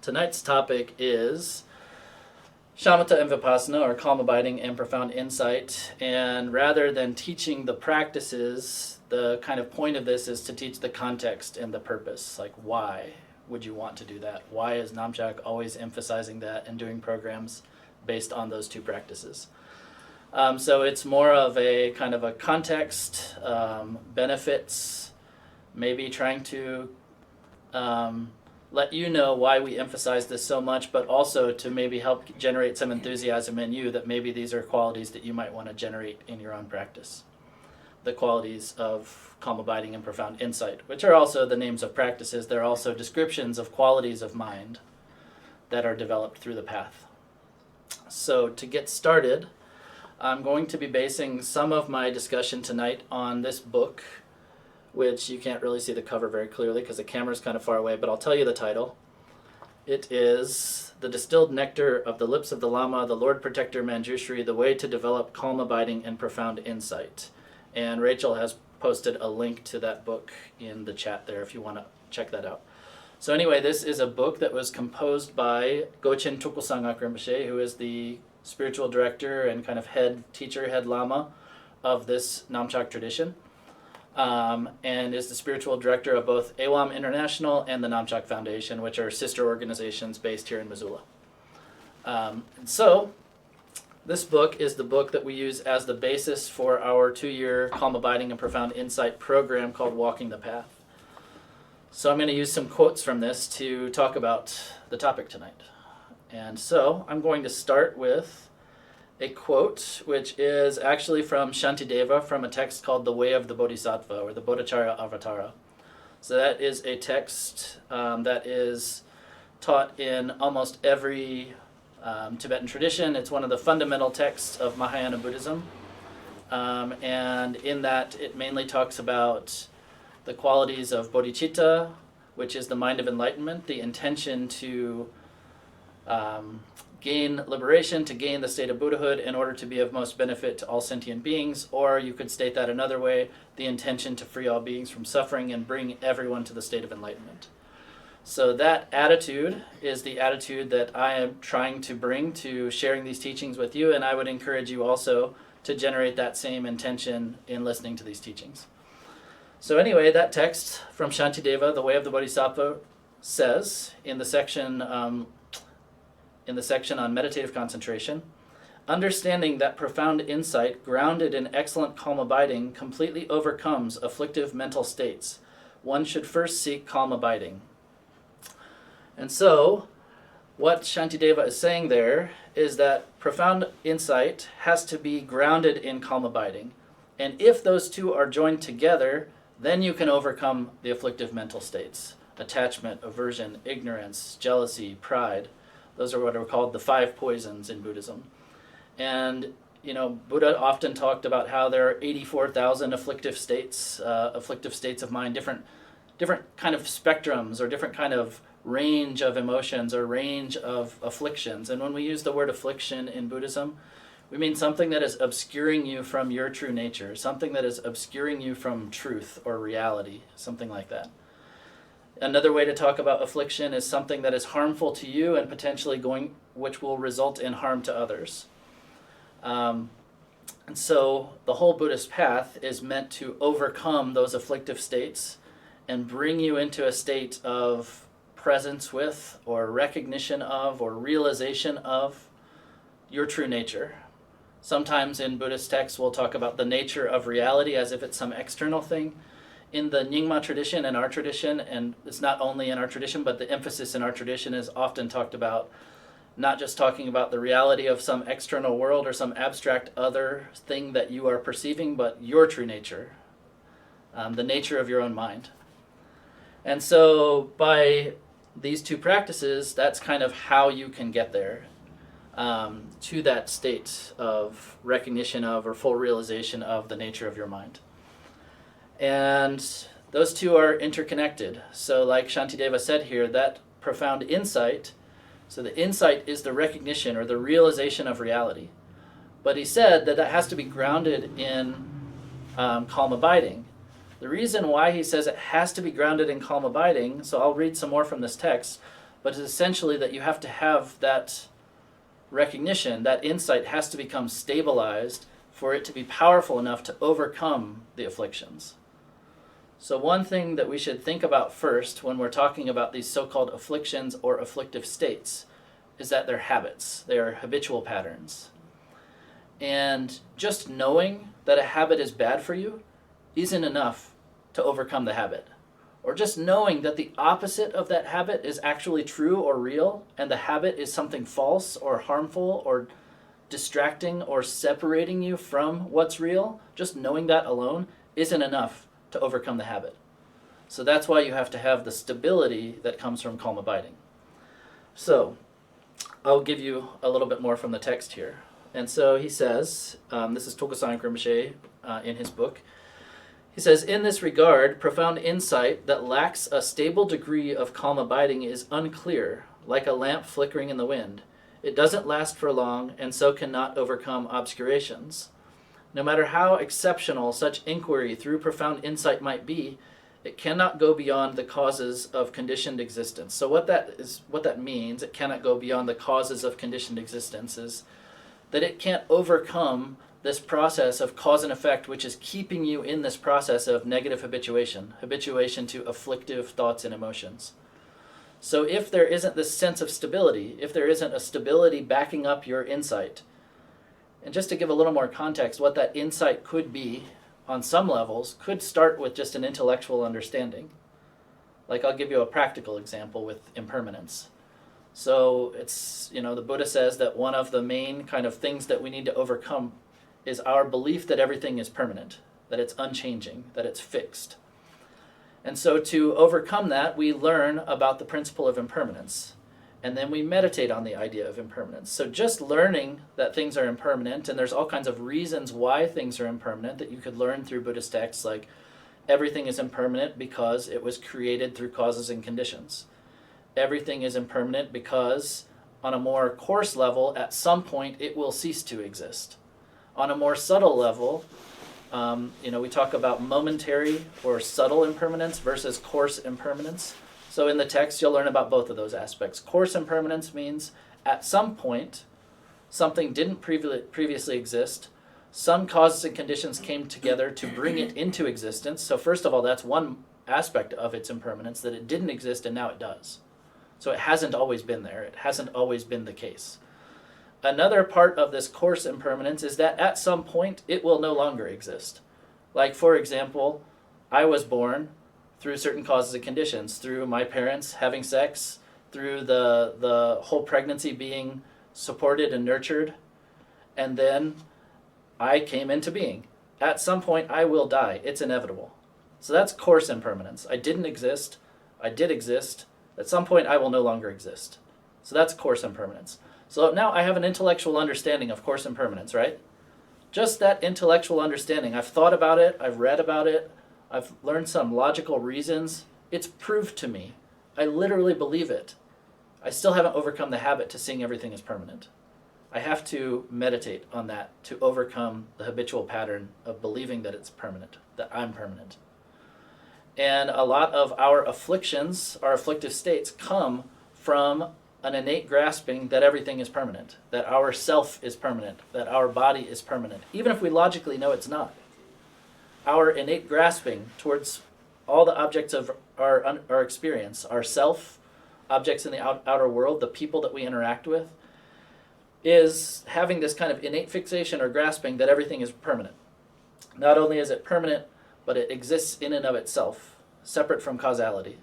Tonight's topic is Shamatha and Vipassana, or calm abiding and profound insight. And rather than teaching the practices, the kind of point of this is to teach the context and the purpose. Like, why would you want to do that? Why is Namchak always emphasizing that and doing programs based on those two practices? So it's more of a kind of a context, benefits, maybe trying to let you know why we emphasize this so much, but also to maybe help generate some enthusiasm in you that maybe these are qualities that you might want to generate in your own practice. The qualities of calm abiding and profound insight, which are also the names of practices. They're also descriptions of qualities of mind that are developed through the path. So to get started, I'm going to be basing some of my discussion tonight on this book, which you can't really see the cover very clearly because the camera's kind of far away, but I'll tell you the title. It is The Distilled Nectar of the Lips of the Lama, the Lord Protector Manjushri, The Way to Develop Calm Abiding and Profound Insight. And Rachel has posted a link to that book in the chat there if you want to check that out. So anyway, this is a book that was composed by Gochen Tukulsangak Rinpoche, who is the spiritual director and kind of head teacher, head lama of this Namchak tradition. And is the spiritual director of both AWAM International and the Namchak Foundation, which are sister organizations based here in Missoula. So this book is the book that we use as the basis for our 2-year Calm Abiding and Profound Insight program called Walking the Path. So I'm going to use some quotes from this to talk about the topic tonight. And so I'm going to start with a quote, which is actually from Shantideva, from a text called The Way of the Bodhisattva, or the Bodhacharya Avatara. So that is a text that is taught in almost every Tibetan tradition. It's one of the fundamental texts of Mahayana Buddhism. And in that, it mainly talks about the qualities of bodhicitta, which is the mind of enlightenment, the intention to gain liberation, to gain the state of Buddhahood in order to be of most benefit to all sentient beings, or you could state that another way, the intention to free all beings from suffering and bring everyone to the state of enlightenment. So that attitude is the attitude that I am trying to bring to sharing these teachings with you, and I would encourage you also to generate that same intention in listening to these teachings. So anyway, that text from Shantideva, The Way of the Bodhisattva, says in the section on meditative concentration, understanding that profound insight grounded in excellent calm abiding completely overcomes afflictive mental states. One should first seek calm abiding. And so, what Shantideva is saying there is that profound insight has to be grounded in calm abiding. And if those two are joined together, then you can overcome the afflictive mental states. Attachment, aversion, ignorance, jealousy, pride. Those are what are called the 5 poisons in Buddhism. And, Buddha often talked about how there are 84,000 afflictive states of mind, different kind of spectrums or different kind of range of emotions or range of afflictions. And when we use the word affliction in Buddhism, we mean something that is obscuring you from your true nature, something that is obscuring you from truth or reality, something like that. Another way to talk about affliction is something that is harmful to you and potentially which will result in harm to others. And so the whole Buddhist path is meant to overcome those afflictive states and bring you into a state of presence with, or recognition of, or realization of your true nature. Sometimes in Buddhist texts we'll talk about the nature of reality as if it's some external thing. In the Nyingma tradition and our tradition, and it's not only in our tradition, but the emphasis in our tradition is often talked about not just talking about the reality of some external world or some abstract other thing that you are perceiving, but your true nature, the nature of your own mind. And so by these two practices, that's kind of how you can get there, to that state of recognition of or full realization of the nature of your mind. And those two are interconnected. So like Shantideva said here, that profound insight, so the insight is the recognition or the realization of reality. But he said that has to be grounded in calm abiding. The reason why he says it has to be grounded in calm abiding, so I'll read some more from this text, but it's essentially that you have to have that recognition, that insight has to become stabilized for it to be powerful enough to overcome the afflictions. So one thing that we should think about first when we're talking about these so-called afflictions or afflictive states is that they're habits. They are habitual patterns. And just knowing that a habit is bad for you isn't enough to overcome the habit. Or just knowing that the opposite of that habit is actually true or real, and the habit is something false or harmful or distracting or separating you from what's real, just knowing that alone isn't enough to overcome the habit. So that's why you have to have the stability that comes from calm abiding. So I'll give you a little bit more from the text here. And so he says, this is Tokusan Rinpoche in his book. He says, in this regard, profound insight that lacks a stable degree of calm abiding is unclear, like a lamp flickering in the wind. It doesn't last for long, and so cannot overcome obscurations. No matter how exceptional such inquiry through profound insight might be, it cannot go beyond the causes of conditioned existence. So what that means, it cannot go beyond the causes of conditioned existence, is that it can't overcome this process of cause and effect, which is keeping you in this process of negative habituation to afflictive thoughts and emotions. So if there isn't this sense of stability, if there isn't a stability backing up your insight, and just to give a little more context, what that insight could be on some levels could start with just an intellectual understanding. Like I'll give you a practical example with impermanence. So it's, the Buddha says that one of the main kind of things that we need to overcome is our belief that everything is permanent, that it's unchanging, that it's fixed. And so to overcome that, we learn about the principle of impermanence. And then we meditate on the idea of impermanence. So just learning that things are impermanent, and there's all kinds of reasons why things are impermanent that you could learn through Buddhist texts, like everything is impermanent because it was created through causes and conditions. Everything is impermanent because on a more coarse level, at some point, it will cease to exist. On a more subtle level, we talk about momentary or subtle impermanence versus coarse impermanence. So in the text, you'll learn about both of those aspects. Coarse impermanence means at some point, something didn't previously exist. Some causes and conditions came together to bring it into existence. So first of all, that's one aspect of its impermanence, that it didn't exist and now it does. So it hasn't always been there. It hasn't always been the case. Another part of this coarse impermanence is that at some point it will no longer exist. Like, for example, I was born through certain causes and conditions, through my parents having sex, through the whole pregnancy being supported and nurtured, and then I came into being. At some point I will die. It's inevitable. So that's coarse impermanence. I didn't exist. I did exist. At some point I will no longer exist. So that's coarse impermanence. So now I have an intellectual understanding of coarse impermanence, right? Just that intellectual understanding. I've thought about it, I've read about it, I've learned some logical reasons. It's proved to me. I literally believe it. I still haven't overcome the habit to seeing everything as permanent. I have to meditate on that to overcome the habitual pattern of believing that it's permanent, that I'm permanent. And a lot of our afflictions, our afflictive states, come from an innate grasping that everything is permanent, that our self is permanent, that our body is permanent, even if we logically know it's not. Our innate grasping towards all the objects of our experience, our self, objects in the outer world, the people that we interact with, is having this kind of innate fixation or grasping that everything is permanent. Not only is it permanent, but it exists in and of itself, separate from causality.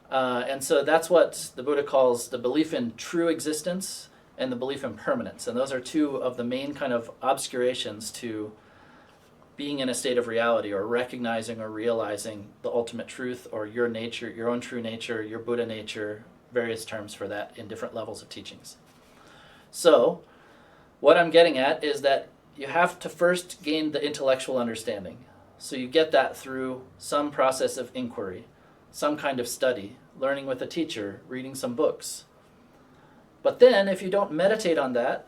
And so that's what the Buddha calls the belief in true existence and the belief in permanence. And those are two of the main kind of obscurations to being in a state of reality, or recognizing or realizing the ultimate truth, or your nature, your own true nature, your Buddha nature, various terms for that in different levels of teachings. So what I'm getting at is that you have to first gain the intellectual understanding. So you get that through some process of inquiry, some kind of study, learning with a teacher, reading some books. But then if you don't meditate on that,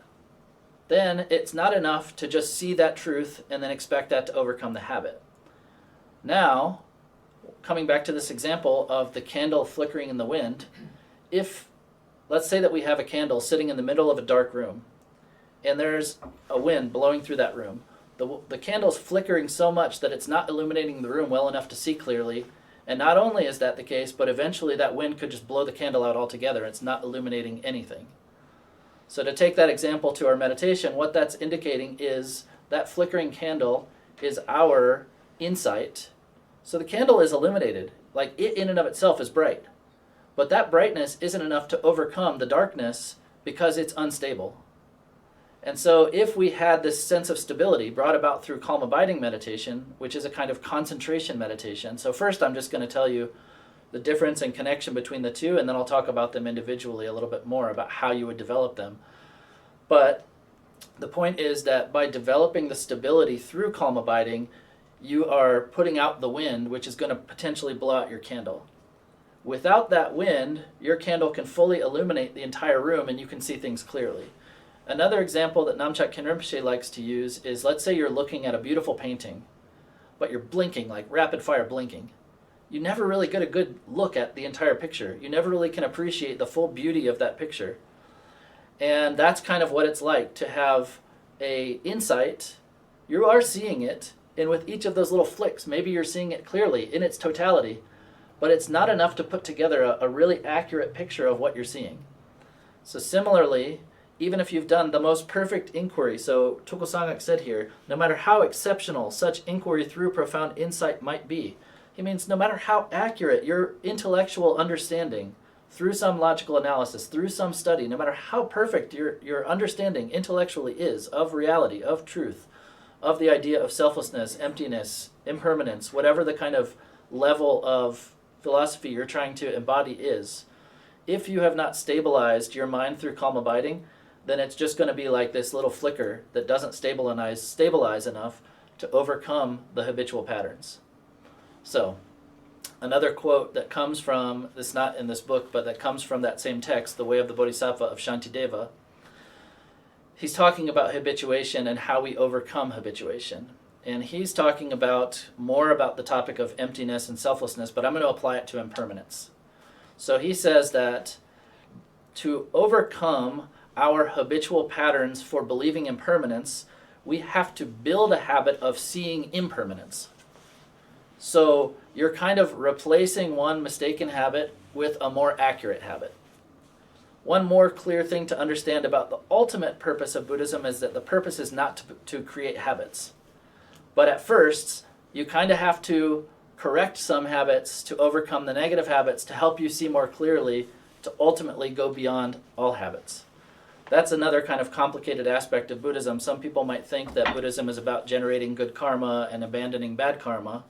then it's not enough to just see that truth and then expect that to overcome the habit. Now, coming back to this example of the candle flickering in the wind, if, let's say that we have a candle sitting in the middle of a dark room, and there's a wind blowing through that room, the candle's flickering so much that it's not illuminating the room well enough to see clearly. And not only is that the case, but eventually that wind could just blow the candle out altogether. It's not illuminating anything. So to take that example to our meditation, what that's indicating is that flickering candle is our insight. So the candle is illuminated, like it in and of itself is bright. But that brightness isn't enough to overcome the darkness because it's unstable. And so if we had this sense of stability brought about through calm abiding meditation, which is a kind of concentration meditation. So first I'm just going to tell you the difference and connection between the two, and then I'll talk about them individually a little bit more about how you would develop them. But the point is that by developing the stability through calm abiding, you are putting out the wind, which is going to potentially blow out your candle. Without that wind, your candle can fully illuminate the entire room and you can see things clearly. Another example that Namchak Rinpoche likes to use is, let's say you're looking at a beautiful painting, but you're blinking, like rapid fire blinking. You never really get a good look at the entire picture. You never really can appreciate the full beauty of that picture. And that's kind of what it's like to have a insight. You are seeing it, and with each of those little flicks, maybe you're seeing it clearly in its totality, but it's not enough to put together a really accurate picture of what you're seeing. So similarly, even if you've done the most perfect inquiry, so Tulku Sangak said here, no matter how exceptional such inquiry through profound insight might be, he means no matter how accurate your intellectual understanding through some logical analysis, through some study, no matter how perfect your understanding intellectually is of reality, of truth, of the idea of selflessness, emptiness, impermanence, whatever the kind of level of philosophy you're trying to embody is, if you have not stabilized your mind through calm abiding, then it's just going to be like this little flicker that doesn't stabilize enough to overcome the habitual patterns. So, another quote that comes from, it's not in this book, but that comes from that same text, The Way of the Bodhisattva of Shantideva. He's talking about habituation and how we overcome habituation. And he's talking more about the topic of emptiness and selflessness, but I'm going to apply it to impermanence. So he says that to overcome our habitual patterns for believing in permanence, we have to build a habit of seeing impermanence. So you're kind of replacing one mistaken habit with a more accurate habit. One more clear thing to understand about the ultimate purpose of Buddhism is that the purpose is not to create habits. But at first, you kind of have to correct some habits to overcome the negative habits to help you see more clearly to ultimately go beyond all habits. That's another kind of complicated aspect of Buddhism. Some people might think that Buddhism is about generating good karma and abandoning bad karma,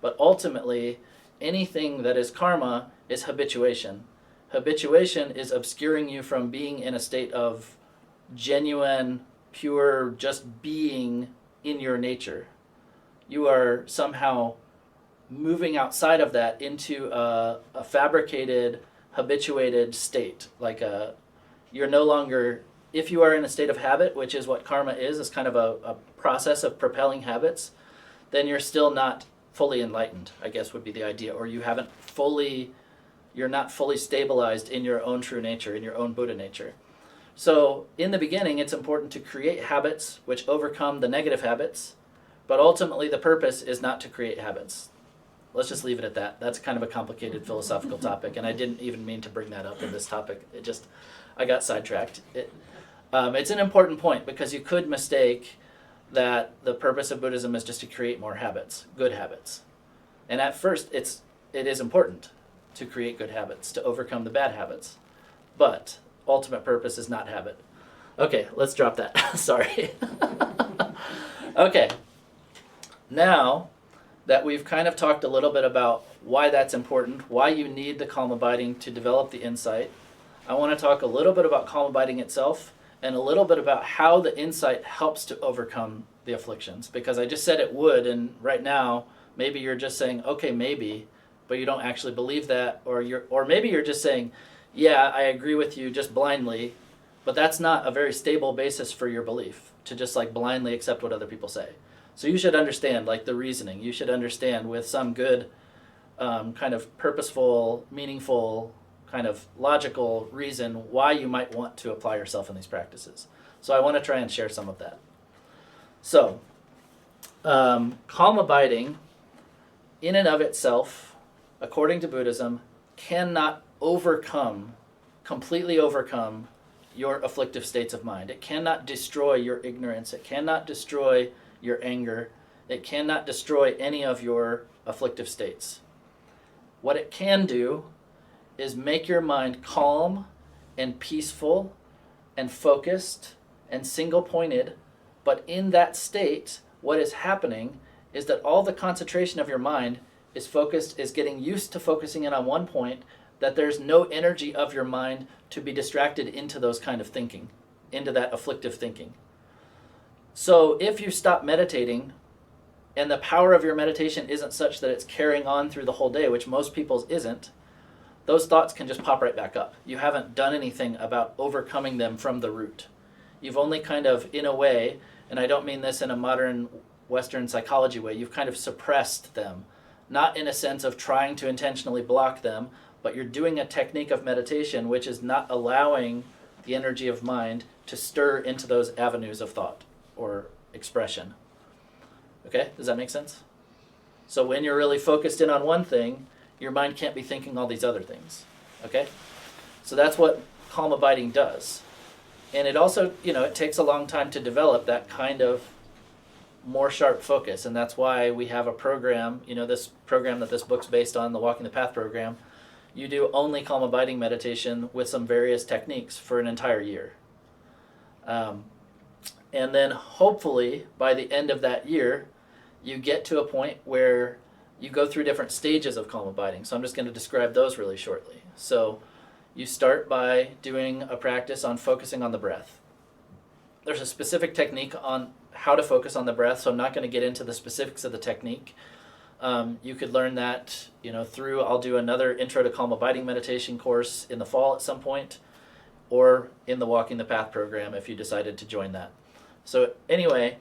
but ultimately, anything that is karma is habituation. Habituation is obscuring you from being in a state of genuine, pure, just being in your nature. You are somehow moving outside of that into a fabricated, habituated state, you're no longer, if you are in a state of habit, which is what karma is kind of a process of propelling habits, then you're still not fully enlightened, I guess would be the idea, or you're not fully stabilized in your own true nature, in your own Buddha nature. So in the beginning, it's important to create habits which overcome the negative habits, but ultimately the purpose is not to create habits. Let's just leave it at that. That's kind of a complicated philosophical topic, and I didn't even mean to bring that up in this topic. I got sidetracked. It's an important point because you could mistake that the purpose of Buddhism is just to create more habits, good habits. And at first, it is important to create good habits, to overcome the bad habits. But ultimate purpose is not habit. Okay, let's drop that. Sorry. Okay. Now that we've kind of talked a little bit about why that's important, why you need the calm abiding to develop the insight, I want to talk a little bit about calm abiding itself and a little bit about how the insight helps to overcome the afflictions. Because I just said it would, and right now, maybe you're just saying, okay, maybe, but you don't actually believe that, or maybe you're just saying, yeah, I agree with you just blindly, but that's not a very stable basis for your belief, to just blindly accept what other people say. So you should understand the reasoning. You should understand with some good kind of purposeful, meaningful kind of logical reason why you might want to apply yourself in these practices. So I want to try and share some of that. So, calm abiding, in and of itself, according to Buddhism, cannot completely overcome your afflictive states of mind. It cannot destroy your ignorance. It cannot destroy your anger. It cannot destroy any of your afflictive states. What it can do is make your mind calm and peaceful and focused and single-pointed, but in that state, what is happening is that all the concentration of your mind is getting used to focusing in on one point, that there's no energy of your mind to be distracted into those kind of thinking, into that afflictive thinking. So if you stop meditating, and the power of your meditation isn't such that it's carrying on through the whole day, which most people's isn't, those thoughts can just pop right back up. You haven't done anything about overcoming them from the root. You've only kind of, in a way, and I don't mean this in a modern Western psychology way, you've kind of suppressed them. Not in a sense of trying to intentionally block them, but you're doing a technique of meditation which is not allowing the energy of mind to stir into those avenues of thought or expression. Okay, does that make sense? So when you're really focused in on one thing, your mind can't be thinking all these other things. Okay? So that's what calm abiding does. And it also, it takes a long time to develop that kind of more sharp focus. And that's why we have a program, this program that this book's based on, the Walking the Path program. You do only calm abiding meditation with some various techniques for an entire year. And then hopefully by the end of that year, you get to a point where you go through different stages of calm abiding. So I'm just going to describe those really shortly. So you start by doing a practice on focusing on the breath. There's a specific technique on how to focus on the breath, so I'm not going to get into the specifics of the technique. You could learn that, I'll do another Intro to Calm Abiding meditation course in the fall at some point, or in the Walking the Path program if you decided to join that. So anyway,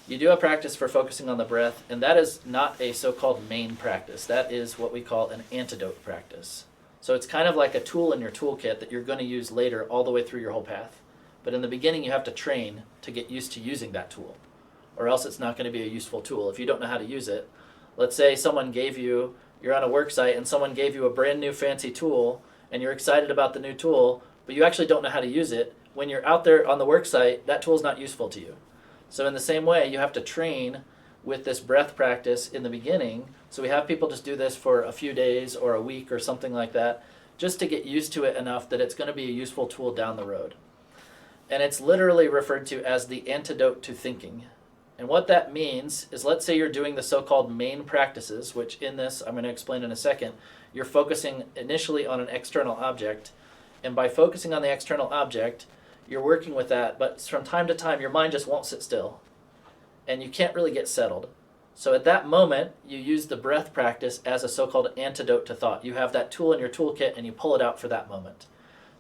you do a practice for focusing on the breath, and that is not a so-called main practice. That is what we call an antidote practice. So it's kind of like a tool in your toolkit that you're going to use later all the way through your whole path. But in the beginning, you have to train to get used to using that tool, or else it's not going to be a useful tool. If you don't know how to use it, let's say you're on a work site and someone gave you a brand new fancy tool, and you're excited about the new tool, but you actually don't know how to use it. When you're out there on the work site, that tool's not useful to you. So in the same way, you have to train with this breath practice in the beginning. So we have people just do this for a few days or a week or something like that, just to get used to it enough that it's going to be a useful tool down the road. And it's literally referred to as the antidote to thinking. And what that means is, let's say you're doing the so-called main practices, which in this, I'm going to explain in a second, you're focusing initially on an external object. And by focusing on the external object, you're working with that, but from time to time, your mind just won't sit still. And you can't really get settled. So at that moment, you use the breath practice as a so-called antidote to thought. You have that tool in your toolkit, and you pull it out for that moment.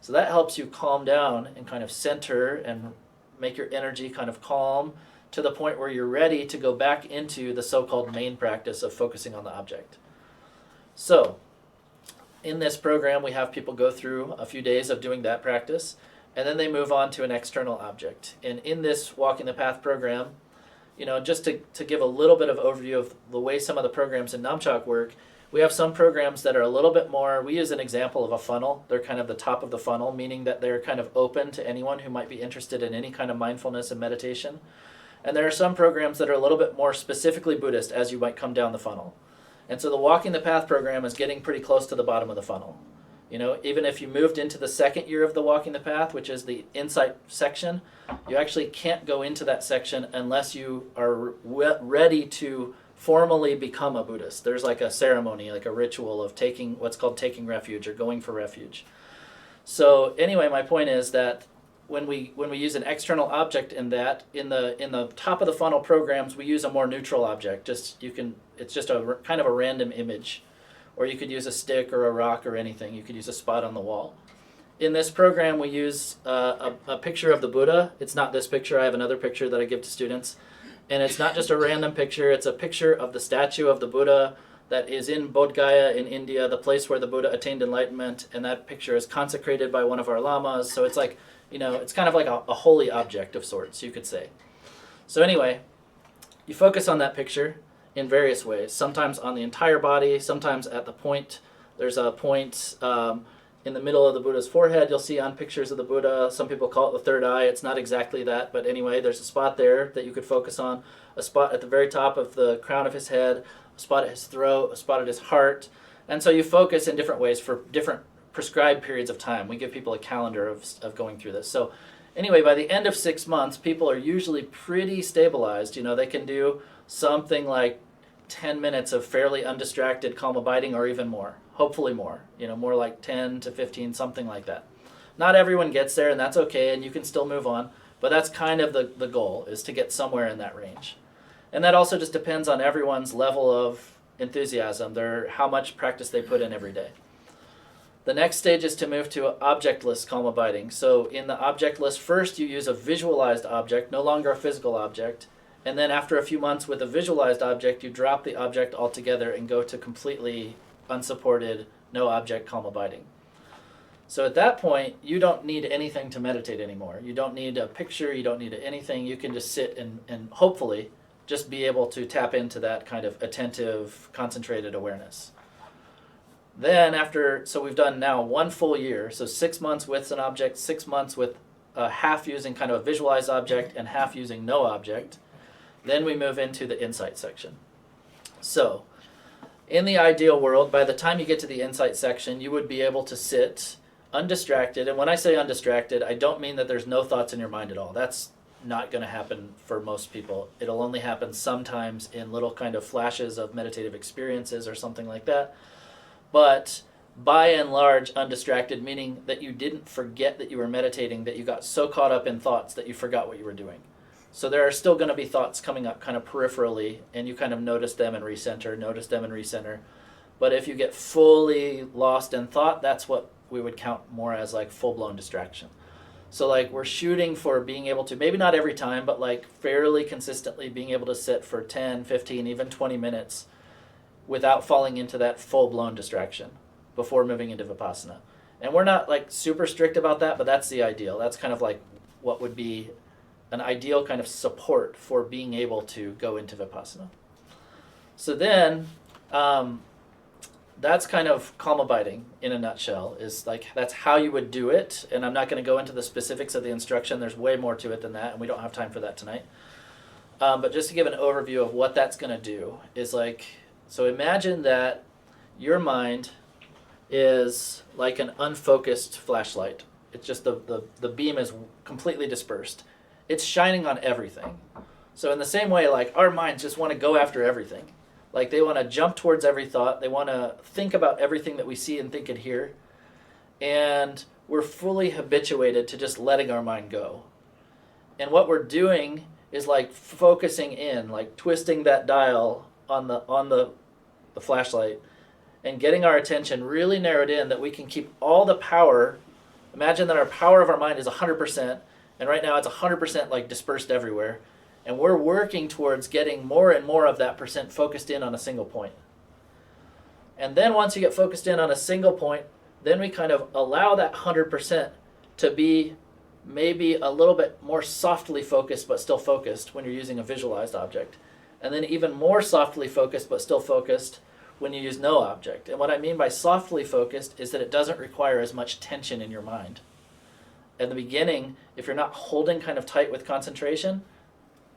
So that helps you calm down and kind of center and make your energy kind of calm to the point where you're ready to go back into the so-called main practice of focusing on the object. So in this program, we have people go through a few days of doing that practice, and then they move on to an external object. And in this Walking the Path program, just to give a little bit of overview of the way some of the programs in Namchak work, we have some programs that are a little bit more, we use an example of a funnel. They're kind of the top of the funnel, meaning that they're kind of open to anyone who might be interested in any kind of mindfulness and meditation. And there are some programs that are a little bit more specifically Buddhist as you might come down the funnel. And so the Walking the Path program is getting pretty close to the bottom of the funnel. Even if you moved into the second year of the Walking the Path, which is the insight section, you actually can't go into that section unless you are ready to formally become a Buddhist. There's like a ceremony, like a ritual of taking what's called taking refuge or going for refuge. So anyway, my point is that when we use an external object in the top of the funnel programs, we use a more neutral object. It's just a kind of a random image. Or you could use a stick or a rock or anything. You could use a spot on the wall. In this program, we use a picture of the Buddha. It's not this picture. I have another picture that I give to students. And it's not just a random picture. It's a picture of the statue of the Buddha that is in Bodh Gaya in India, the place where the Buddha attained enlightenment, and that picture is consecrated by one of our lamas. So it's like, it's kind of like a holy object of sorts, you could say. So anyway, you focus on that picture in various ways, sometimes on the entire body, sometimes at the point. There's a point in the middle of the Buddha's forehead you'll see on pictures of the Buddha. Some people call it the third eye. It's not exactly that, but anyway, there's a spot there that you could focus on, a spot at the very top of the crown of his head, a spot at his throat, a spot at his heart. And so you focus in different ways for different prescribed periods of time. We give people a calendar of going through this. So anyway, by the end of 6 months, people are usually pretty stabilized. They can do something like 10 minutes of fairly undistracted calm abiding, or even more, hopefully more, more like 10 to 15, something like that. Not everyone gets there, and that's okay, and you can still move on, but that's kind of the goal, is to get somewhere in that range. And that also just depends on everyone's level of enthusiasm, how much practice they put in every day. The next stage is to move to objectless calm abiding. So in the objectless, first you use a visualized object, no longer a physical object, and then after a few months with a visualized object, you drop the object altogether and go to completely unsupported, no object calm abiding. So at that point, you don't need anything to meditate anymore. You don't need a picture, you don't need anything. You can just sit and hopefully just be able to tap into that kind of attentive, concentrated awareness. Then so we've done now 1 full year, so 6 months with an object, 6 months with half using kind of a visualized object and half using no object. Then we move into the insight section. So, in the ideal world, by the time you get to the insight section, you would be able to sit undistracted. And when I say undistracted, I don't mean that there's no thoughts in your mind at all. That's not going to happen for most people. It'll only happen sometimes in little kind of flashes of meditative experiences or something like that. But by and large, undistracted, meaning that you didn't forget that you were meditating, that you got so caught up in thoughts that you forgot what you were doing. So there are still going to be thoughts coming up kind of peripherally, and you kind of notice them and recenter. But if you get fully lost in thought, that's what we would count more as like full-blown distraction. So like we're shooting for being able to, maybe not every time, but like fairly consistently being able to sit for 10, 15, even 20 minutes without falling into that full-blown distraction before moving into Vipassana. And we're not like super strict about that, but that's the ideal. That's kind of like what would be an ideal kind of support for being able to go into Vipassana. So then, that's kind of calm abiding in a nutshell, is like that's how you would do it. And I'm not going to go into the specifics of the instruction. There's way more to it than that, and we don't have time for that tonight. But just to give an overview of what that's going to do is like, so imagine that your mind is like an unfocused flashlight. It's just the beam is completely dispersed. It's shining on everything. So in the same way, like our minds just want to go after everything. Like they want to jump towards every thought. They want to think about everything that we see and think and hear. And we're fully habituated to just letting our mind go. And what we're doing is like focusing in, like twisting that dial on the flashlight and getting our attention really narrowed in that we can keep all the power. Imagine that our power of our mind is 100%. And right now it's 100% like dispersed everywhere. And we're working towards getting more and more of that percent focused in on a single point. And then once you get focused in on a single point, then we kind of allow that 100% to be maybe a little bit more softly focused but still focused when you're using a visualized object. And then even more softly focused but still focused when you use no object. And what I mean by softly focused is that it doesn't require as much tension in your mind. At the beginning, if you're not holding kind of tight with concentration,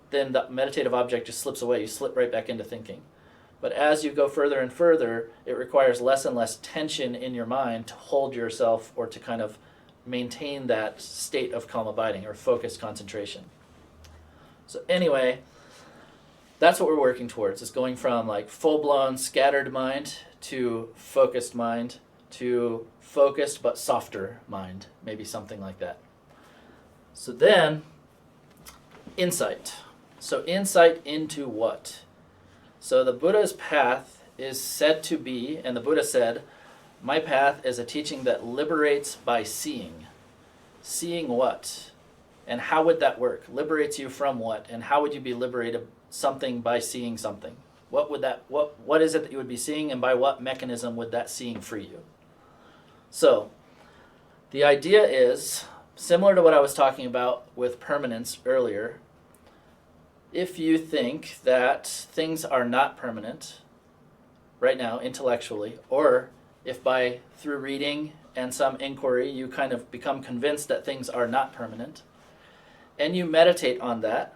then the meditative object just slips away. You slip right back into thinking. But as you go further and further, it requires less and less tension in your mind to hold yourself or to kind of maintain that state of calm abiding or focused concentration. So anyway, that's what we're working towards, is going from like full-blown scattered mind to focused mind to focused but softer mind, maybe something like that. So then, insight. So insight into what? So the Buddha's path is said to be, and the Buddha said, my path is a teaching that liberates by seeing. Seeing what? And how would that work? Liberates you from what? And how would you be liberated something by seeing something? What is it that you would be seeing, and by what mechanism would that seeing free you? So, the idea is similar to what I was talking about with permanence earlier. If you think that things are not permanent right now intellectually, or if through reading and some inquiry you kind of become convinced that things are not permanent, and you meditate on that,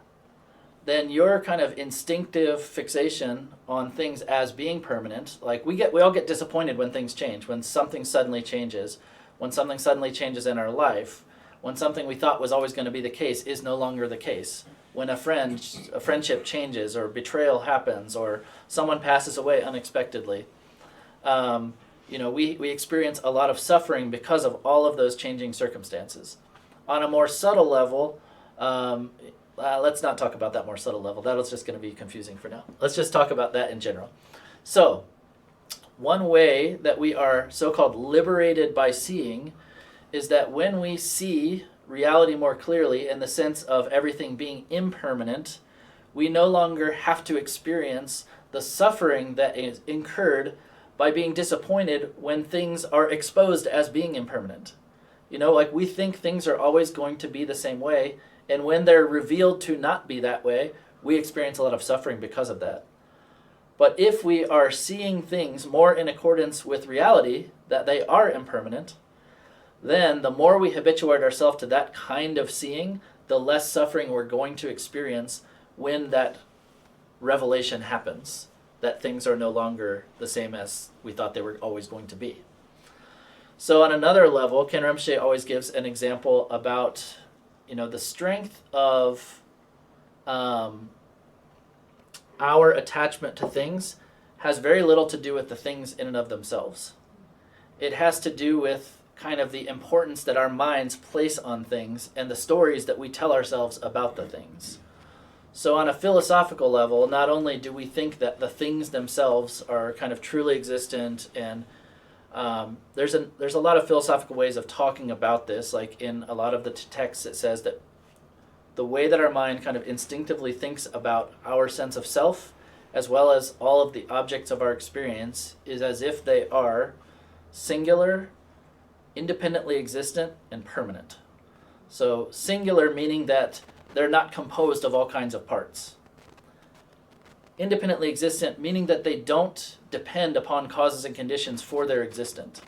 then your kind of instinctive fixation on things as being permanent, like we all get disappointed when things change, when something suddenly changes, in our life, when something we thought was always going to be the case is no longer the case, when a friendship changes, or betrayal happens, or someone passes away unexpectedly. We experience a lot of suffering because of all of those changing circumstances. On a more subtle level, let's not talk about that more subtle level. That was just going to be confusing for now. Let's just talk about that in general. So, one way that we are so-called liberated by seeing is that when we see reality more clearly in the sense of everything being impermanent, we no longer have to experience the suffering that is incurred by being disappointed when things are exposed as being impermanent. Like we think things are always going to be the same way, and when they're revealed to not be that way, we experience a lot of suffering because of that. But if we are seeing things more in accordance with reality, that they are impermanent, then the more we habituate ourselves to that kind of seeing, the less suffering we're going to experience when that revelation happens, that things are no longer the same as we thought they were always going to be. So on another level, Ken Rinpoche always gives an example about the strength of our attachment to things has very little to do with the things in and of themselves. It has to do with kind of the importance that our minds place on things and the stories that we tell ourselves about the things. So on a philosophical level, not only do we think that the things themselves are kind of truly existent, and there's a lot of philosophical ways of talking about this, like in a lot of the texts it says that the way that our mind kind of instinctively thinks about our sense of self, as well as all of the objects of our experience, is as if they are singular, independently existent, and permanent. So singular meaning that they're not composed of all kinds of parts. Independently existent meaning that they don't depend upon causes and conditions for their existence.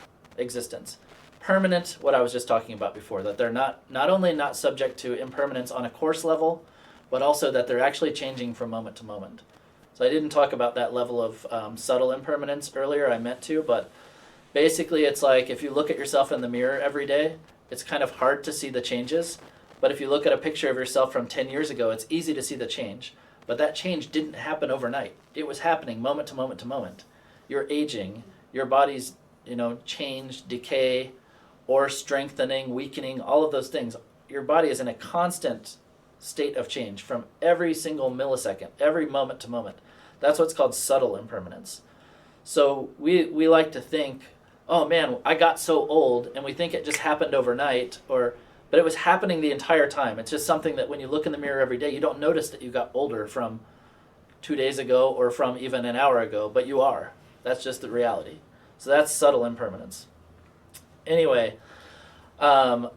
Permanent, what I was just talking about before, that they're not only not subject to impermanence on a course level, but also that they're actually changing from moment to moment. So I didn't talk about that level of subtle impermanence earlier. I meant to, but basically it's like if you look at yourself in the mirror every day, it's kind of hard to see the changes. But if you look at a picture of yourself from 10 years ago, it's easy to see the change. But that change didn't happen overnight. It was happening moment to moment to moment. You're aging, your body's change, decay, or strengthening, weakening, all of those things. Your body is in a constant state of change from every single millisecond, every moment to moment. That's what's called subtle impermanence. So we like to think, oh man, I got so old, and we think it just happened overnight, but it was happening the entire time. It's just something that when you look in the mirror every day, you don't notice that you got older from 2 days ago or from even an hour ago, but you are. That's just the reality. So that's subtle impermanence. Anyway, so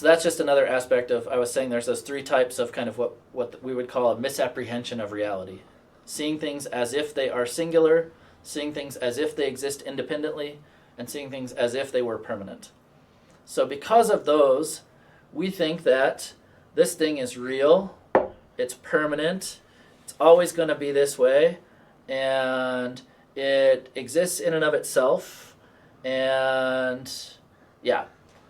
that's just another aspect of, I was saying there's those three types of kind of what we would call a misapprehension of reality. Seeing things as if they are singular, seeing things as if they exist independently, and seeing things as if they were permanent. So because of those, we think that this thing is real, it's permanent, it's always going to be this way, and it exists in and of itself, and yeah.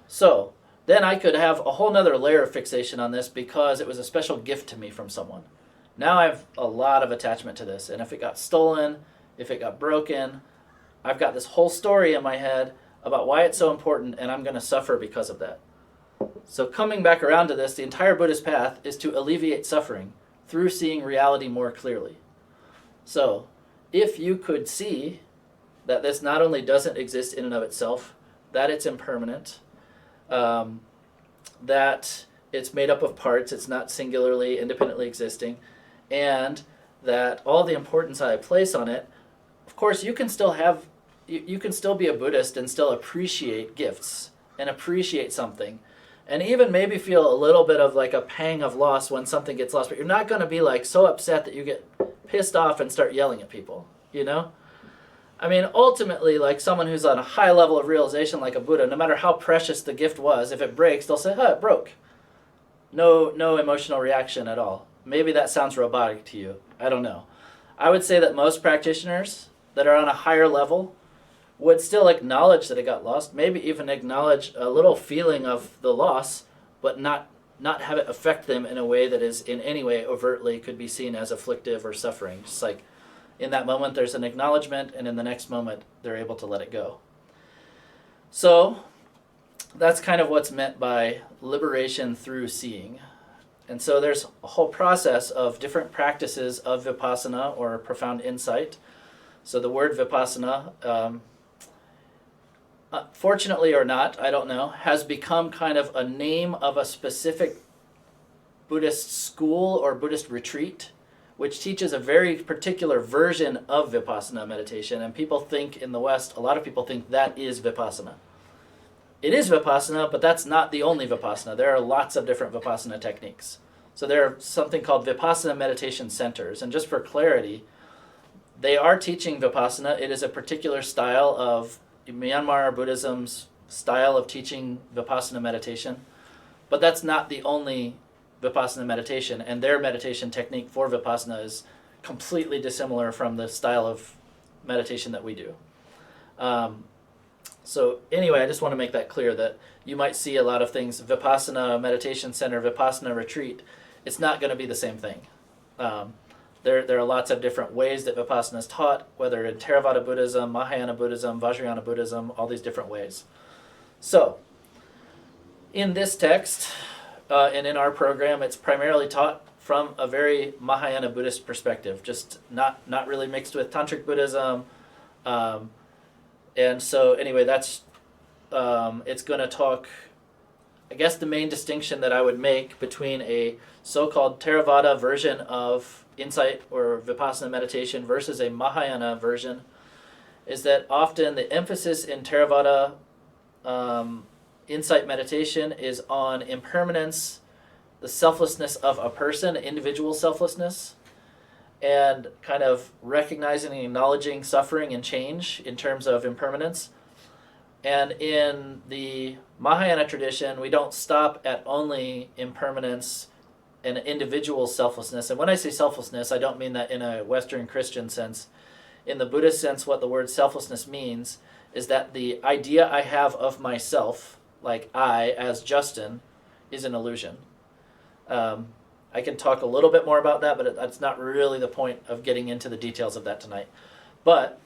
So then I could have a whole nother layer of fixation on this because it was a special gift to me from someone. Now I have a lot of attachment to this, and if it got stolen, if it got broken, I've got this whole story in my head about why it's so important, and I'm going to suffer because of that. So coming back around to this, the entire Buddhist path is to alleviate suffering through seeing reality more clearly. So if you could see that this not only doesn't exist in and of itself, that it's impermanent, that it's made up of parts, it's not singularly, independently existing, and that all the importance I place on it, of course, you can still be a Buddhist and still appreciate gifts and appreciate something, and even maybe feel a little bit of like a pang of loss when something gets lost, but you're not going to be like so upset that you get pissed off and start yelling at people, you know? I mean, ultimately, like someone who's on a high level of realization like a Buddha, no matter how precious the gift was, if it breaks, they'll say, it broke. No emotional reaction at all. Maybe that sounds robotic to you. I don't know. I would say that most practitioners that are on a higher level would still acknowledge that it got lost, maybe even acknowledge a little feeling of the loss, but not have it affect them in a way that is in any way overtly could be seen as afflictive or suffering. Just like in that moment there's an acknowledgement, and in the next moment they're able to let it go. So that's kind of what's meant by liberation through seeing. And so there's a whole process of different practices of Vipassana, or profound insight. So the word Vipassana, fortunately or not, I don't know, has become kind of a name of a specific Buddhist school or Buddhist retreat, which teaches a very particular version of Vipassana meditation. And people think in the West, a lot of people think that is Vipassana. It is Vipassana, but that's not the only Vipassana. There are lots of different Vipassana techniques. So there are something called Vipassana meditation centers. And just for clarity, they are teaching Vipassana. It is a particular style of Myanmar Buddhism's style of teaching Vipassana meditation. But that's not the only Vipassana meditation. And their meditation technique for Vipassana is completely dissimilar from the style of meditation that we do. So anyway, I just want to make that clear, that you might see a lot of things, Vipassana meditation center, Vipassana retreat. It's not going to be the same thing. There are lots of different ways that Vipassana is taught, whether in Theravada Buddhism, Mahayana Buddhism, Vajrayana Buddhism, all these different ways. So, in this text, and in our program, it's primarily taught from a very Mahayana Buddhist perspective, just not really mixed with Tantric Buddhism. And so anyway, that's it's going to talk, I guess the main distinction that I would make between a so-called Theravada version of insight or Vipassana meditation versus a Mahayana version is that often the emphasis in Theravada insight meditation is on impermanence, the selflessness of a person, individual selflessness, and kind of recognizing and acknowledging suffering and change in terms of impermanence. And in the Mahayana tradition, we don't stop at only impermanence and individual selflessness. And when I say selflessness, I don't mean that in a Western Christian sense. In the Buddhist sense, what the word selflessness means is that the idea I have of myself, like I as Justin, is an illusion. I can talk a little bit more about that, but that's not really the point of getting into the details of that tonight. But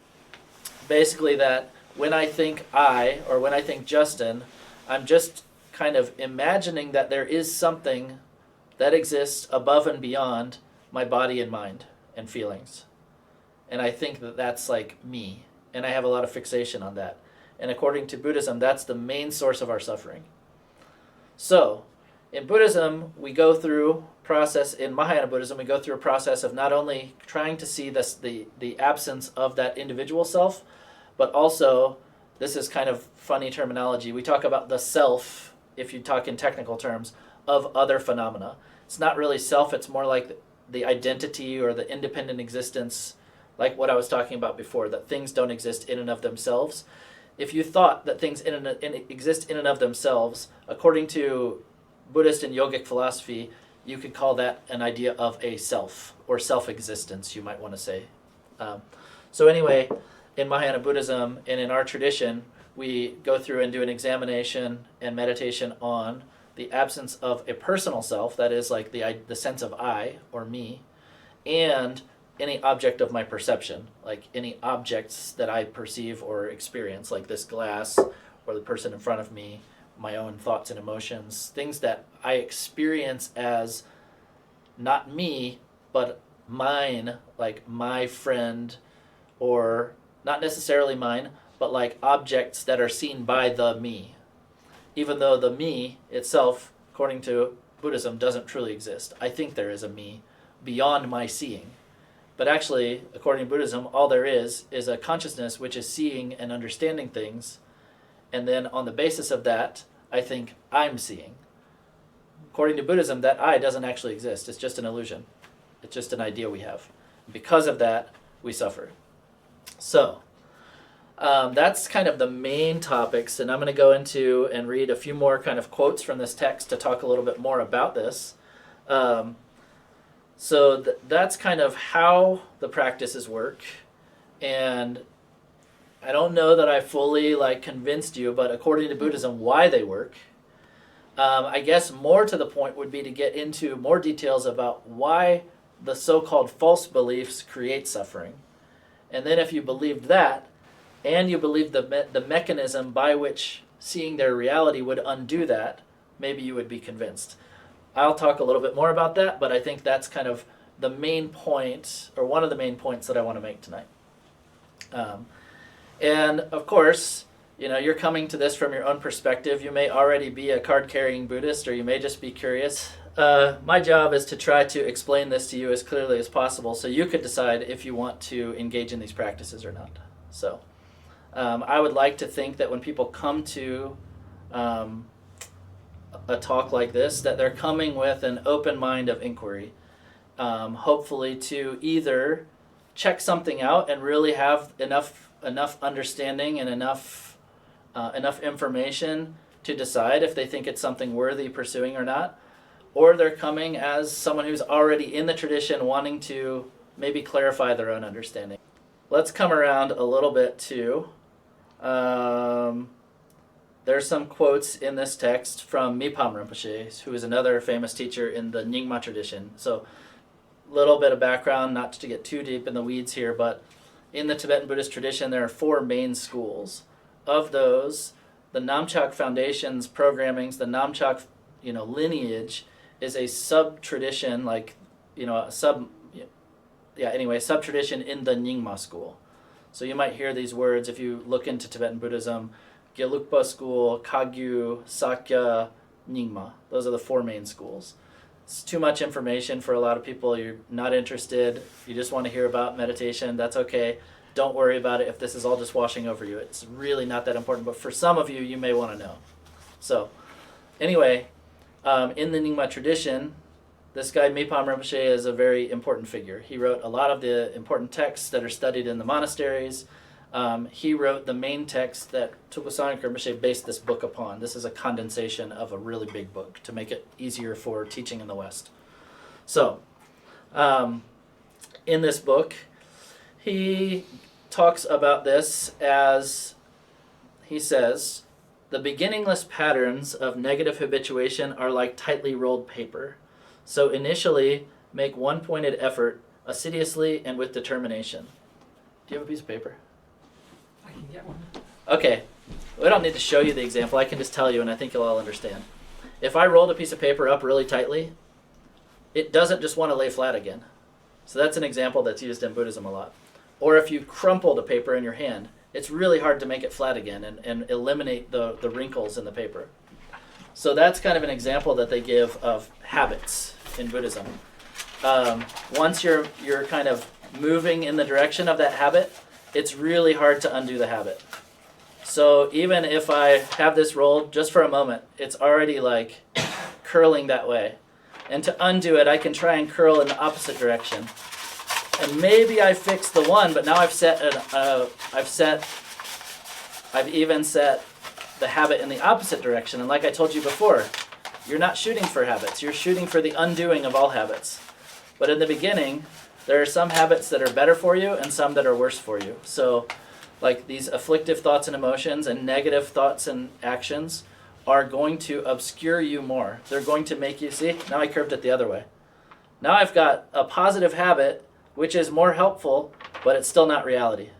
basically that when I think I, or when I think Justin, I'm just kind of imagining that there is something that exists above and beyond my body and mind and feelings. And I think that that's like me. And I have a lot of fixation on that. And according to Buddhism, that's the main source of our suffering. So, in Buddhism, we go through process, in Mahayana Buddhism, we go through a process of not only trying to see this, the absence of that individual self, but also, this is kind of funny terminology, we talk about the self, if you talk in technical terms, of other phenomena. It's not really self, it's more like the identity or the independent existence, like what I was talking about before, that things don't exist in and of themselves. If you thought that things exist in and of themselves, according to Buddhist and yogic philosophy, you could call that an idea of a self, or self-existence, you might want to say. So anyway, in Mahayana Buddhism and in our tradition, we go through and do an examination and meditation on the absence of a personal self, that is like the sense of I, or me, and any object of my perception, like any objects that I perceive or experience, like this glass, or the person in front of me, my own thoughts and emotions, things that I experience as not me, but mine, like my friend, or not necessarily mine, but like objects that are seen by the me, even though the me itself, according to Buddhism, doesn't truly exist. I think there is a me beyond my seeing, But actually, according to Buddhism, all there is a consciousness which is seeing and understanding things. And then on the basis of that, I think I'm seeing. According to Buddhism, that I doesn't actually exist. It's just an illusion. It's just an idea we have. Because of that, we suffer. So, that's kind of the main topics, and I'm going to go into and read a few more kind of quotes from this text to talk a little bit more about this. So that's kind of how the practices work, and I don't know that I fully convinced you, but according to Buddhism, why they work. I guess more to the point would be to get into more details about why the so-called false beliefs create suffering. And then if you believed that, and you believed the mechanism by which seeing their reality would undo that, maybe you would be convinced. I'll talk a little bit more about that, but I think that's kind of the main point, or one of the main points that I want to make tonight. And of course, you're coming to this from your own perspective. You may already be a card-carrying Buddhist, or you may just be curious. My job is to try to explain this to you as clearly as possible so you could decide if you want to engage in these practices or not. So I would like to think that when people come to a talk like this, that they're coming with an open mind of inquiry, hopefully to either check something out and really have enough understanding and enough information to decide if they think it's something worthy pursuing or not, or they're coming as someone who's already in the tradition wanting to maybe clarify their own understanding. Let's come around a little bit to there's some quotes in this text from Mipam Rinpoche, who is another famous teacher in the Nyingma tradition. So a little bit of background, not to get too deep in the weeds here, but in the Tibetan Buddhist tradition, there are 4 main schools. Of those, the Namchak Foundation's programmings, the Namchak lineage, is a sub-tradition, sub-tradition in the Nyingma school. So you might hear these words if you look into Tibetan Buddhism: Gelugpa school, Kagyu, Sakya, Nyingma. Those are the 4 main schools. It's too much information for a lot of people. You're not interested. You just want to hear about meditation. That's okay. Don't worry about it if this is all just washing over you. It's really not that important. But for some of you, you may want to know. So anyway, in the Nyingma tradition, this guy Mipam Rinpoche is a very important figure. He wrote a lot of the important texts that are studied in the monasteries. He wrote the main text that Tupasanik Rinpoche based this book upon. This is a condensation of a really big book to make it easier for teaching in the West. So, in this book, he talks about this as, he says, the beginningless patterns of negative habituation are like tightly rolled paper. So initially, make one pointed effort, assiduously and with determination. Do you have a piece of paper? I can get one. Okay, we don't need to show you the example. I can just tell you, and I think you'll all understand. If I rolled a piece of paper up really tightly, it doesn't just want to lay flat again. So that's an example that's used in Buddhism a lot. Or if you crumpled a paper in your hand, it's really hard to make it flat again and eliminate the wrinkles in the paper. So that's kind of an example that they give of habits in Buddhism. Once you're kind of moving in the direction of that habit, it's really hard to undo the habit. So even if I have this rolled just for a moment, it's already like curling that way. And to undo it, I can try and curl in the opposite direction. And maybe I fixed the one, but now I've even set the habit in the opposite direction. And like I told you before, you're not shooting for habits. You're shooting for the undoing of all habits. But in the beginning, there are some habits that are better for you and some that are worse for you. So like these afflictive thoughts and emotions and negative thoughts and actions are going to obscure you more. They're going to make you, see, now I curved it the other way. Now I've got a positive habit, which is more helpful, but it's still not reality.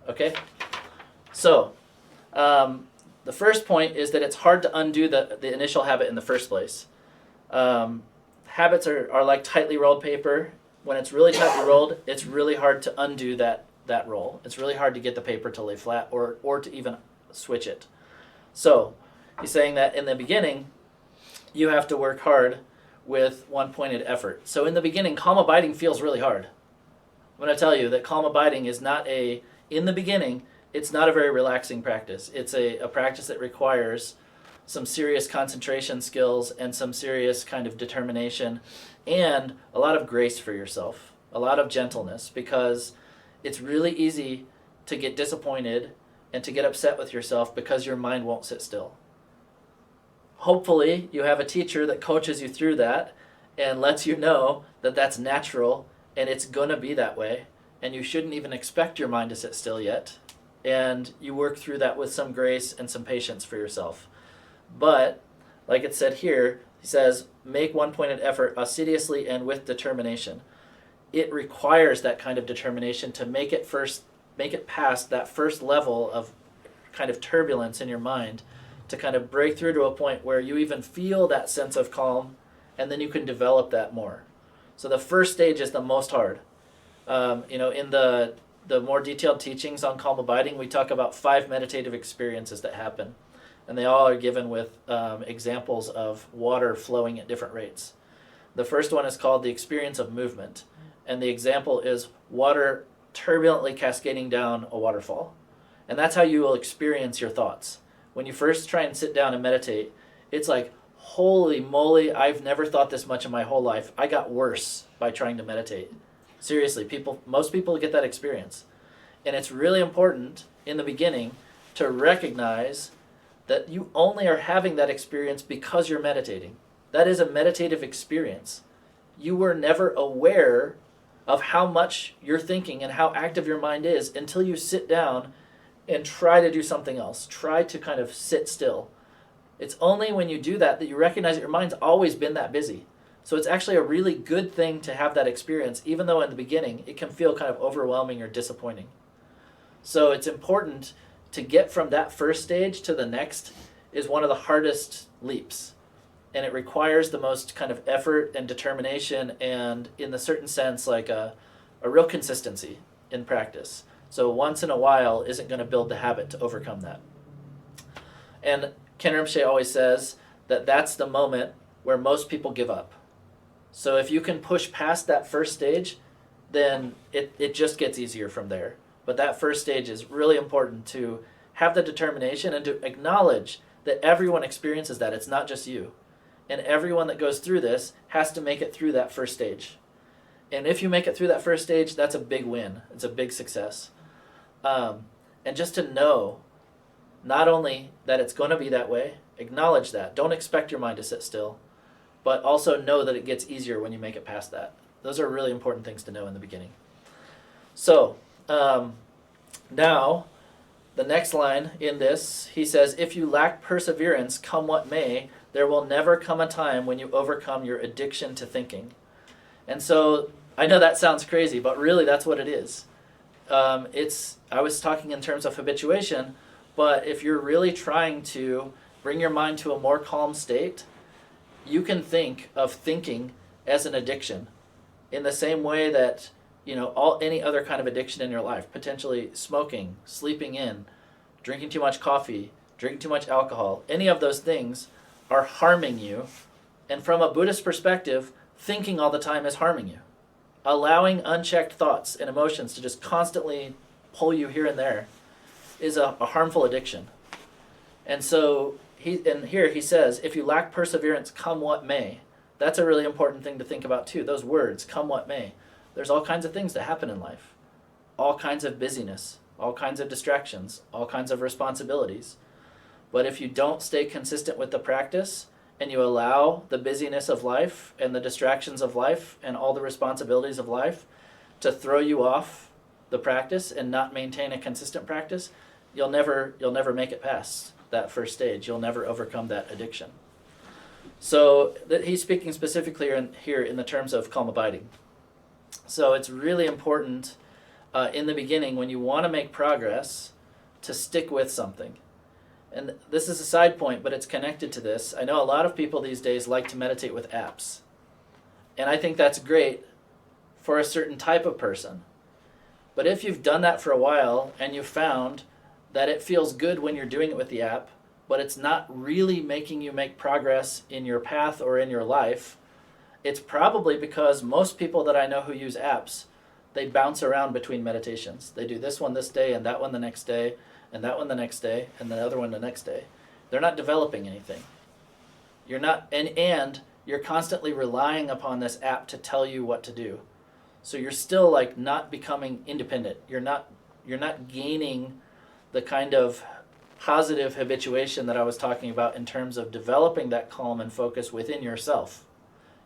Okay? So, the first point is that it's hard to undo the initial habit in the first place. Habits are like tightly rolled paper. When it's really tightly rolled, it's really hard to undo that roll. It's really hard to get the paper to lay flat or to even switch it. So, he's saying that in the beginning, you have to work hard with one-pointed effort. So in the beginning, calm abiding feels really hard. I'm going to tell you that calm abiding is not in the beginning, it's not a very relaxing practice. It's a practice that requires some serious concentration skills and some serious kind of determination and a lot of grace for yourself, a lot of gentleness, because it's really easy to get disappointed and to get upset with yourself because your mind won't sit still. Hopefully, you have a teacher that coaches you through that and lets you know that that's natural and it's going to be that way, and you shouldn't even expect your mind to sit still yet. And you work through that with some grace and some patience for yourself. But, like it said here, he says, make one pointed effort assiduously and with determination. It requires that kind of determination to make it past that first level of kind of turbulence in your mind, to kind of break through to a point where you even feel that sense of calm, and then you can develop that more. So the first stage is the most hard. In the more detailed teachings on calm abiding, we talk about 5 meditative experiences that happen. And they all are given with examples of water flowing at different rates. The first one is called the experience of movement. And the example is water turbulently cascading down a waterfall. And that's how you will experience your thoughts. When you first try and sit down and meditate, it's like, holy moly, I've never thought this much in my whole life. I got worse by trying to meditate. Seriously, most people get that experience. And it's really important in the beginning to recognize that you only are having that experience because you're meditating. That is a meditative experience. You were never aware of how much you're thinking and how active your mind is until you sit down and try to do something else. Try to kind of sit still. It's only when you do that that you recognize that your mind's always been that busy. So it's actually a really good thing to have that experience, even though in the beginning it can feel kind of overwhelming or disappointing. So it's important to get from that first stage to the next is one of the hardest leaps. And it requires the most kind of effort and determination and, in a certain sense, like a real consistency in practice. So once in a while isn't going to build the habit to overcome that. And Ken Rinpoche always says that that's the moment where most people give up. So if you can push past that first stage, then it just gets easier from there. But that first stage is really important to have the determination and to acknowledge that everyone experiences that. It's not just you. And everyone that goes through this has to make it through that first stage. And if you make it through that first stage, that's a big win. It's a big success. And just to know not only that it's going to be that way, acknowledge that. Don't expect your mind to sit still, but also know that it gets easier when you make it past that. Those are really important things to know in the beginning. So, now, the next line in this, he says, if you lack perseverance, come what may, there will never come a time when you overcome your addiction to thinking. And so, I know that sounds crazy, but really that's what it is. I was talking in terms of habituation, but if you're really trying to bring your mind to a more calm state, you can think of thinking as an addiction in the same way that, any other kind of addiction in your life, potentially smoking, sleeping in, drinking too much coffee, drinking too much alcohol, any of those things are harming you. And from a Buddhist perspective, thinking all the time is harming you. Allowing unchecked thoughts and emotions to just constantly pull you here and there is a harmful addiction. And so here he says, if you lack perseverance, come what may. That's a really important thing to think about too. Those words, come what may. There's all kinds of things that happen in life. All kinds of busyness, all kinds of distractions, all kinds of responsibilities. But if you don't stay consistent with the practice and you allow the busyness of life and the distractions of life and all the responsibilities of life to throw you off the practice and not maintain a consistent practice, you'll never make it past that first stage. You'll never overcome that addiction. So he's speaking specifically here in the terms of calm abiding. So it's really important in the beginning when you want to make progress to stick with something. And this is a side point, but it's connected to this. I know a lot of people these days like to meditate with apps. And I think that's great for a certain type of person. But if you've done that for a while and you've found that it feels good when you're doing it with the app, but it's not really making you make progress in your path or in your life, it's probably because most people that I know who use apps They bounce around between meditations. They do this one this day and that one the next day and that one the next day and the other one the next day. They're not developing anything. You're not, and you're constantly relying upon this app to tell you what to do. So you're still like not becoming independent. You're not gaining the kind of positive habituation that I was talking about in terms of developing that calm and focus within yourself.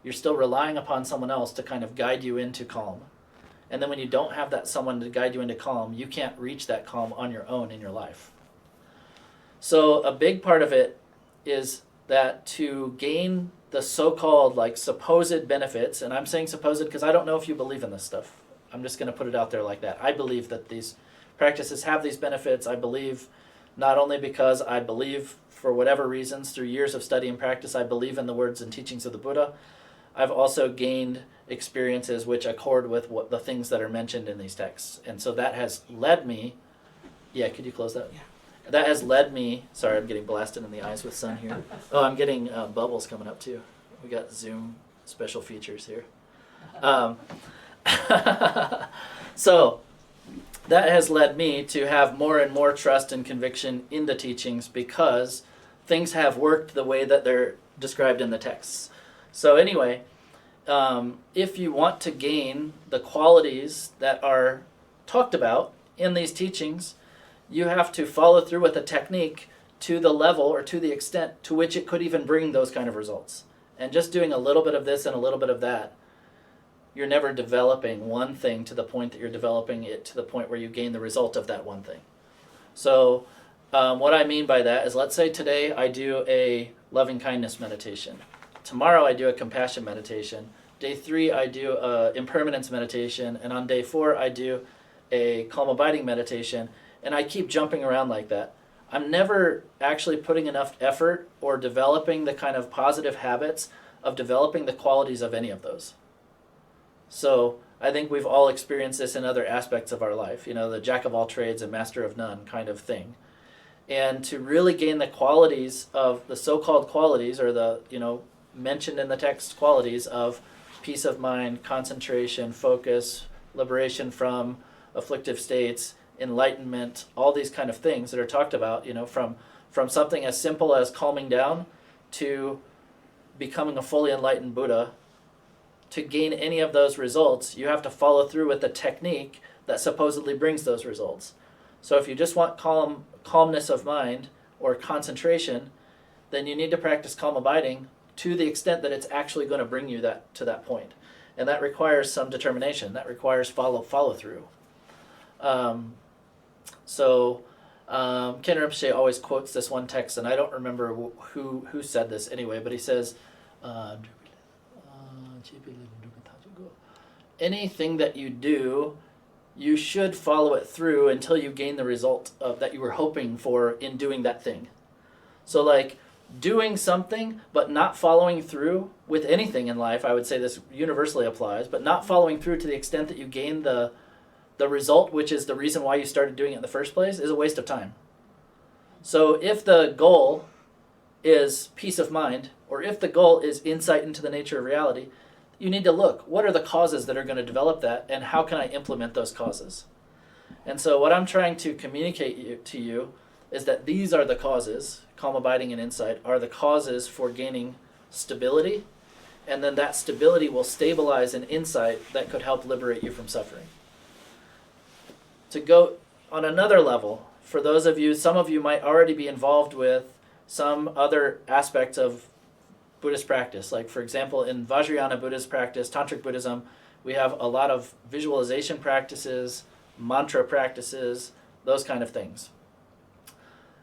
You're still relying upon someone else to kind of guide you into calm. And then when you don't have that someone to guide you into calm, you can't reach that calm on your own in your life. So a big part of it is that to gain the so-called like supposed benefits, and I'm saying supposed because I don't know if you believe in this stuff. I'm just going to put it out there like that. I believe that these practices have these benefits. I believe not only because I believe for whatever reasons through years of study and practice, I believe in the words and teachings of the Buddha. I've also gained experiences which accord with what the things that are mentioned in these texts. And so that has led me, could you close that? Yeah. That has led me, sorry, I'm getting blasted in the eyes with sun here. Oh, I'm getting bubbles coming up too. We got Zoom special features here. So that has led me to have more and more trust and conviction in the teachings because things have worked the way that they're described in the texts. So anyway, if you want to gain the qualities that are talked about in these teachings, you have to follow through with a technique to the level or to the extent to which it could even bring those kind of results. And just doing a little bit of this and a little bit of that, you're never developing one thing to the point that you're developing it to the point where you gain the result of that one thing. So what I mean by that is, let's say today I do a loving kindness meditation. Tomorrow I do a compassion meditation. Day 3 I do a impermanence meditation. And on day 4 I do a calm abiding meditation. And I keep jumping around like that. I'm never actually putting enough effort or developing the kind of positive habits of developing the qualities of any of those. So I think we've all experienced this in other aspects of our life, the jack of all trades and master of none kind of thing. And to really gain the qualities of the so-called qualities, or the, mentioned in the text qualities of peace of mind, concentration, focus, liberation from afflictive states, enlightenment, all these kind of things that are talked about, from something as simple as calming down to becoming a fully enlightened Buddha. To gain any of those results, you have to follow through with the technique that supposedly brings those results. So if you just want calmness of mind or concentration, then you need to practice calm abiding to the extent that it's actually going to bring you to that point. And that requires some determination. That requires follow through. Ken Rinpoche always quotes this one text, and I don't remember who said this anyway, but he says, anything that you do, you should follow it through until you gain the result that you were hoping for in doing that thing. So like doing something but not following through with anything in life, I would say this universally applies, but not following through to the extent that you gain the result, which is the reason why you started doing it in the first place, is a waste of time. So if the goal is peace of mind, or if the goal is insight into the nature of reality, you need to look, what are the causes that are going to develop that, and how can I implement those causes? And so what I'm trying to communicate to you is that these are the causes, calm abiding and insight, are the causes for gaining stability, and then that stability will stabilize an insight that could help liberate you from suffering. To go on another level, for those of you, some of you might already be involved with some other aspects of Buddhist practice. Like, for example, in Vajrayana Buddhist practice, Tantric Buddhism, we have a lot of visualization practices, mantra practices, those kind of things.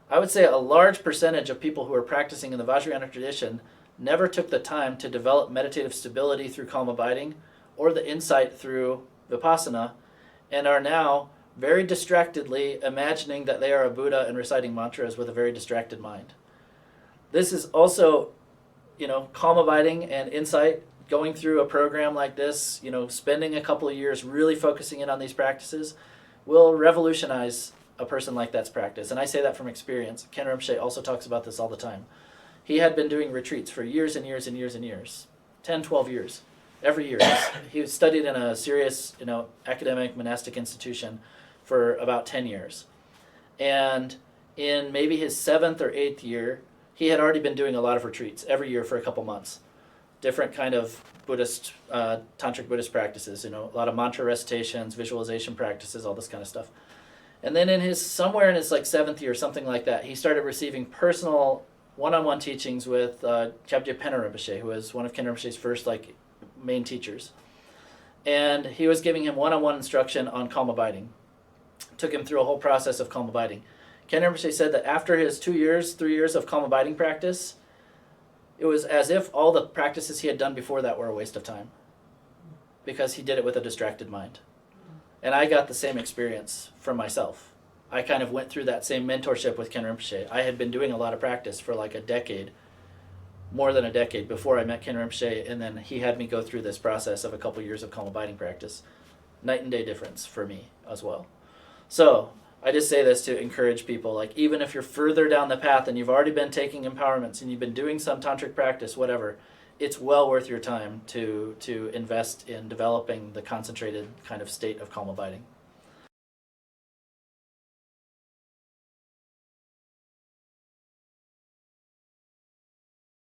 I would say a large percentage of people who are practicing in the Vajrayana tradition never took the time to develop meditative stability through calm abiding or the insight through Vipassana, and are now very distractedly imagining that they are a Buddha and reciting mantras with a very distracted mind. This is also, calm abiding and insight, going through a program like this, spending a couple of years really focusing in on these practices will revolutionize a person like that's practice. And I say that from experience. Ken Rinpoche also talks about this all the time. He had been doing retreats for years and years and years and years, 10, 12 years. every year. He studied in a serious, academic monastic institution for about 10 years. And in maybe his 7th or 8th year, he had already been doing a lot of retreats every year for a couple months. Different kind of Buddhist, tantric Buddhist practices, a lot of mantra recitations, visualization practices, all this kind of stuff. And then somewhere in his 7th year, something like that, he started receiving personal one-on-one teachings with Kyabje Penna Rinpoche, who was one of Ken Rinpoche's first main teachers. And he was giving him one-on-one instruction on calm abiding. Took him through a whole process of calm abiding. Ken Rinpoche said that after his 3 years of calm abiding practice, it was as if all the practices he had done before that were a waste of time, because he did it with a distracted mind. And I got the same experience from myself. I kind of went through that same mentorship with Ken Rinpoche. I had been doing a lot of practice for a decade, more than a decade, before I met Ken Rinpoche, and then he had me go through this process of a couple years of calm abiding practice. Night and day difference for me as well. So I just say this to encourage people, even if you're further down the path and you've already been taking empowerments and you've been doing some tantric practice, whatever, it's well worth your time to invest in developing the concentrated kind of state of calm abiding.